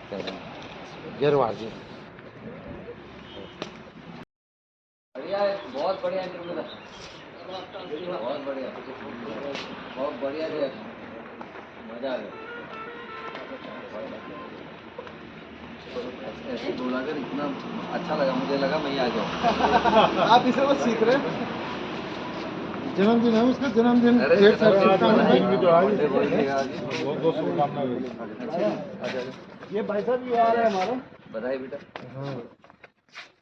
गिरवार जी बढ़िया है, बहुत बढ़िया इंटरव्यू था, बहुत बढ़िया, बहुत बढ़िया थे, मजा आ गया। ऐसे बोलाकर इतना अच्छा लगा, मुझे लगा मैं ही आ जाऊँ। आप इसे बस सीख रहे हैं। जन्मदिन है उसका, जन्मदिन अरे भी तो आज बहुत बहुत शुभकामनाएं। ये भाई साहब भी आ रहे हैं हमारे। बधाई बेटा।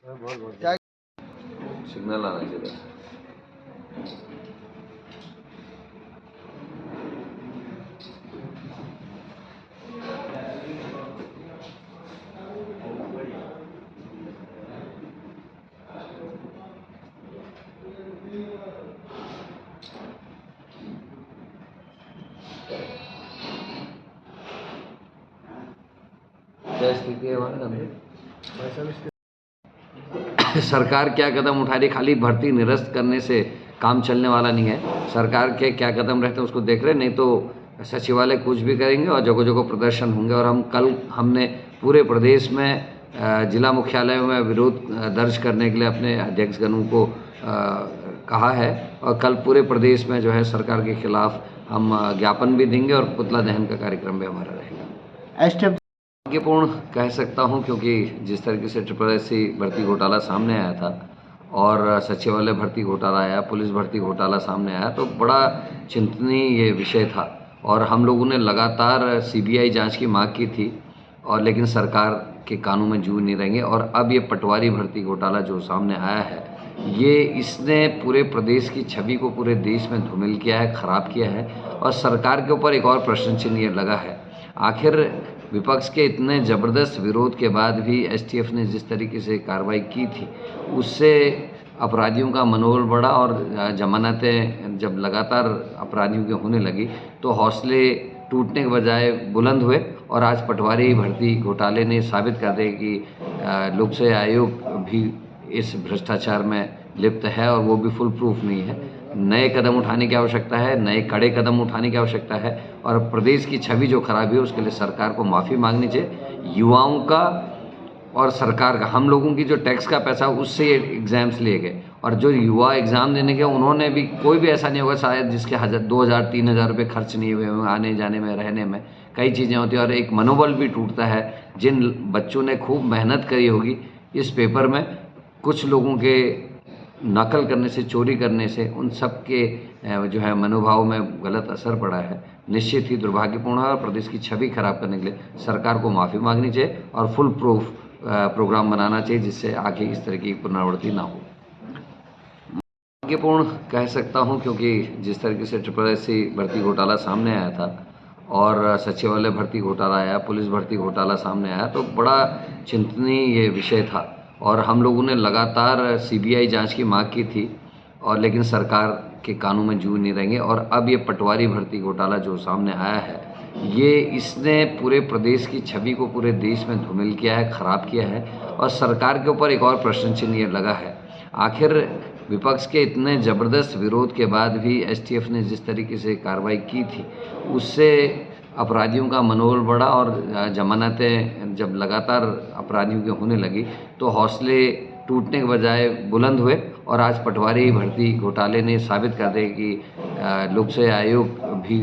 बहुत बहुत क्या सिग्नल आना चाहिए। क्या स्थिति है हमारे? सरकार क्या कदम उठा रही, खाली भर्ती निरस्त करने से काम चलने वाला नहीं है। सरकार के क्या कदम रहते हैं उसको देख रहे, नहीं तो सचिवालय कुछ भी करेंगे और जगह जगह प्रदर्शन होंगे। और हमने पूरे प्रदेश में जिला मुख्यालयों में विरोध दर्ज करने के लिए अपने अध्यक्षगणों को कहा है, और कल पूरे प्रदेश में जो है सरकार के खिलाफ हम ज्ञापन भी देंगे और पुतला दहन का कार्यक्रम भी हमारा रहेगा। दुर्भाग्यपूर्ण कह सकता हूं, क्योंकि जिस तरीके से SSSC भर्ती घोटाला सामने आया था और सचिवालय भर्ती घोटाला आया, पुलिस भर्ती घोटाला सामने आया, तो बड़ा चिंतनीय ये विषय था। और हम लोगों ने लगातार CBI जांच की मांग की थी, और लेकिन सरकार के कानों में जू नहीं रहेंगे। और अब ये पटवारी भर्ती घोटाला जो सामने आया है, ये इसने पूरे प्रदेश की छवि को पूरे देश में धूमिल किया है, ख़राब किया है। और सरकार के ऊपर एक और प्रश्न चिन्ह ये लगा है, आखिर विपक्ष के इतने ज़बरदस्त विरोध के बाद भी STF ने जिस तरीके से कार्रवाई की थी, उससे अपराधियों का मनोबल बढ़ा। और जमानतें जब लगातार अपराधियों की होने लगी तो हौसले टूटने के बजाय बुलंद हुए। और आज पटवारी भर्ती घोटाले ने साबित कर दिया कि लोक सेवा आयोग भी इस भ्रष्टाचार में लिप्त है, और वो भी फुल प्रूफ नहीं है। नए कदम उठाने की आवश्यकता है, नए कड़े कदम उठाने की आवश्यकता है। और प्रदेश की छवि जो खराबी है उसके लिए सरकार को माफ़ी मांगनी चाहिए। युवाओं का और सरकार का, हम लोगों की जो टैक्स का पैसा उससे ये एग्ज़ाम्स लिए गए, और जो युवा एग्ज़ाम देने गए उन्होंने भी, कोई भी ऐसा नहीं होगा शायद जिसके 2,000-3,000 रुपये खर्च नहीं हुए होंगे, आने जाने में, रहने में कई चीज़ें होती हैं। और एक मनोबल भी टूटता है। जिन बच्चों ने खूब मेहनत करी होगी इस पेपर में, कुछ लोगों के नकल करने से, चोरी करने से उन सब के जो है मनोभाव में गलत असर पड़ा है। निश्चित ही दुर्भाग्यपूर्ण है, और प्रदेश की छवि खराब करने के लिए सरकार को माफ़ी मांगनी चाहिए और फुल प्रूफ प्रोग्राम बनाना चाहिए, जिससे आगे इस तरह की पुनरावृत्ति ना हो। दुर्भाग्यपूर्ण कह सकता हूं, क्योंकि जिस तरीके से SSSC भर्ती घोटाला सामने आया था और सचिवालय भर्ती घोटाला आया, पुलिस भर्ती घोटाला सामने आया, तो बड़ा चिंतनीय ये विषय था। और हम लोगों ने लगातार CBI जांच की मांग की थी, और लेकिन सरकार के कानों में जू नहीं रहेंगे। और अब ये पटवारी भर्ती घोटाला जो सामने आया है, ये इसने पूरे प्रदेश की छवि को पूरे देश में धूमिल किया है, ख़राब किया है। और सरकार के ऊपर एक और प्रश्न चिन्ह ये लगा है, आखिर विपक्ष के इतने ज़बरदस्त विरोध के बाद भी STF ने जिस तरीके से कार्रवाई की थी, उससे अपराधियों का मनोबल बढ़ा। और जमानतें जब लगातार अपराधियों की होने लगी तो हौसले टूटने के बजाय बुलंद हुए। और आज पटवारी भर्ती घोटाले ने साबित कर दिया कि लोक सेवा आयोग भी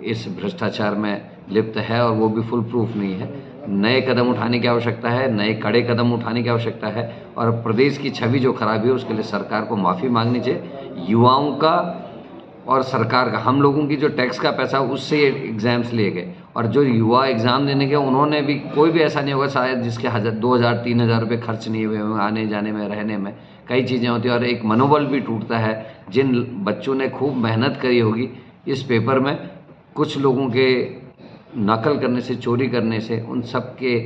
इस भ्रष्टाचार में लिप्त है, और वो भी फुल प्रूफ नहीं है। नए कदम उठाने की आवश्यकता है, नए कड़े कदम उठाने की आवश्यकता है। और प्रदेश की छवि जो खराबी है उसके लिए सरकार को माफ़ी मांगनी चाहिए। युवाओं का और सरकार का, हम लोगों की जो टैक्स का पैसा उससे ये एग्ज़ाम्स लिए गए, और जो युवा एग्ज़ाम देने गए उन्होंने भी, कोई भी ऐसा नहीं होगा शायद जिसके 2,000-3,000 रुपये खर्च नहीं हुए होंगे, आने जाने में, रहने में कई चीज़ें होती हैं। और एक मनोबल भी टूटता है। जिन बच्चों ने खूब मेहनत करी होगी इस पेपर में, कुछ लोगों के नकल करने से, चोरी करने से उन सब के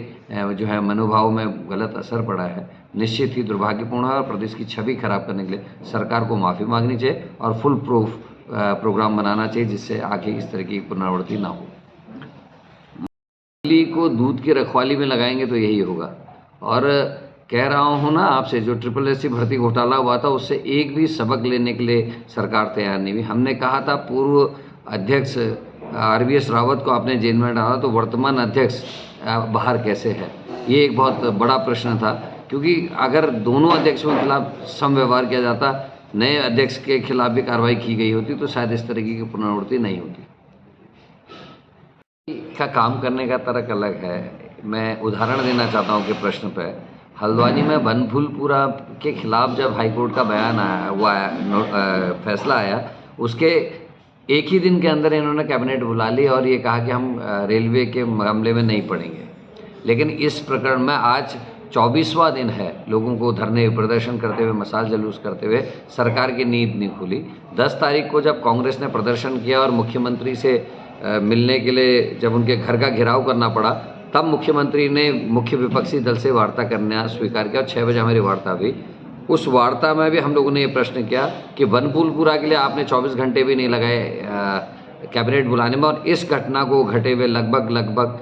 जो है मनोभाव में गलत असर पड़ा है। निश्चित ही दुर्भाग्यपूर्ण है, और प्रदेश की छवि खराब करने के लिए सरकार को माफ़ी मांगनी चाहिए और फुल प्रूफ प्रोग्राम बनाना चाहिए, जिससे आगे इस तरह की पुनरावृत्ति ना हो। बिल्ली को दूध की रखवाली में लगाएंगे तो यही होगा। और कह रहा हूँ ना आपसे, जो SSSC भर्ती घोटाला हुआ था उससे एक भी सबक लेने के लिए सरकार तैयार नहीं हुई। हमने कहा था, पूर्व अध्यक्ष RVS रावत को आपने जेल में डाला तो वर्तमान अध्यक्ष बाहर कैसे है? ये एक बहुत बड़ा प्रश्न था, क्योंकि अगर दोनों अध्यक्षों के खिलाफ समव्यवहार किया जाता, नए अध्यक्ष के खिलाफ भी कार्रवाई की गई होती, तो शायद इस तरीके की पुनरावृत्ति नहीं होती। का काम करने का तर्क अलग है। मैं उदाहरण देना चाहता हूँ कि प्रश्न पे हल्द्वानी में बनभूलपुरा के खिलाफ जब हाईकोर्ट का बयान आया, वो फैसला आया, उसके एक ही दिन के अंदर इन्होंने कैबिनेट बुला ली और ये कहा कि हम रेलवे के मामले में नहीं पड़ेंगे। लेकिन इस प्रकरण में आज 24वां दिन है, लोगों को धरने प्रदर्शन करते हुए, मशाल जुलूस करते हुए सरकार की नींद नहीं खुली। 10 तारीख को जब कांग्रेस ने प्रदर्शन किया और मुख्यमंत्री से मिलने के लिए जब उनके घर का घेराव करना पड़ा, तब मुख्यमंत्री ने मुख्य विपक्षी दल से वार्ता करना स्वीकार किया और 6 बजे हमारी वार्ता हुई। उस वार्ता में भी हम लोगों ने ये प्रश्न किया कि बनभूलपुरा के लिए आपने 24 घंटे भी नहीं लगाए कैबिनेट बुलाने में, और इस घटना को घटे हुए लगभग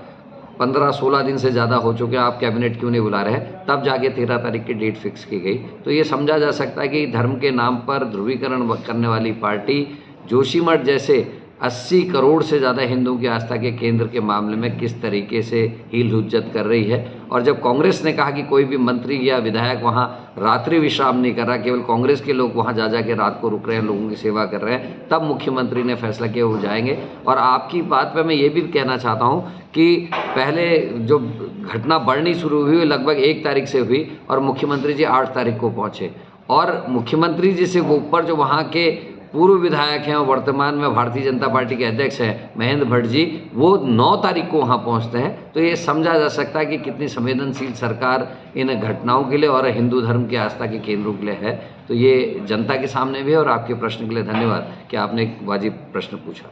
15-16 दिन से ज़्यादा हो चुके हैं, आप कैबिनेट क्यों नहीं बुला रहे हैं? तब जाके 13 तारीख की डेट फिक्स की गई। तो ये समझा जा सकता है कि धर्म के नाम पर ध्रुवीकरण करने वाली पार्टी जोशीमठ जैसे 80 करोड़ से ज़्यादा हिंदुओं की आस्था के केंद्र के मामले में किस तरीके से हील हुज्जत कर रही है। और जब कांग्रेस ने कहा कि कोई भी मंत्री या विधायक वहाँ रात्रि विश्राम नहीं कर रहा, केवल कांग्रेस के लोग वहाँ जा के रात को रुक रहे हैं, लोगों की सेवा कर रहे हैं, तब मुख्यमंत्री ने फैसला किया वो जाएंगे। और आपकी बात पर मैं ये भी कहना चाहता हूँ कि पहले जो घटना बढ़नी शुरू हुई लगभग 1 तारीख से हुई और मुख्यमंत्री जी 8 तारीख को पहुँचे, और मुख्यमंत्री जी से ऊपर जो वहाँ के पूर्व विधायक हैं और वर्तमान में भारतीय जनता पार्टी के अध्यक्ष हैं महेंद्र भट्ट जी, वो 9 तारीख को वहाँ पहुँचते हैं। तो ये समझा जा सकता है कि कितनी संवेदनशील सरकार इन घटनाओं के लिए और हिंदू धर्म की आस्था के केंद्रों के लिए है। तो ये जनता के सामने भी है। और आपके प्रश्न के लिए धन्यवाद कि आपने एक वाजिब प्रश्न पूछा।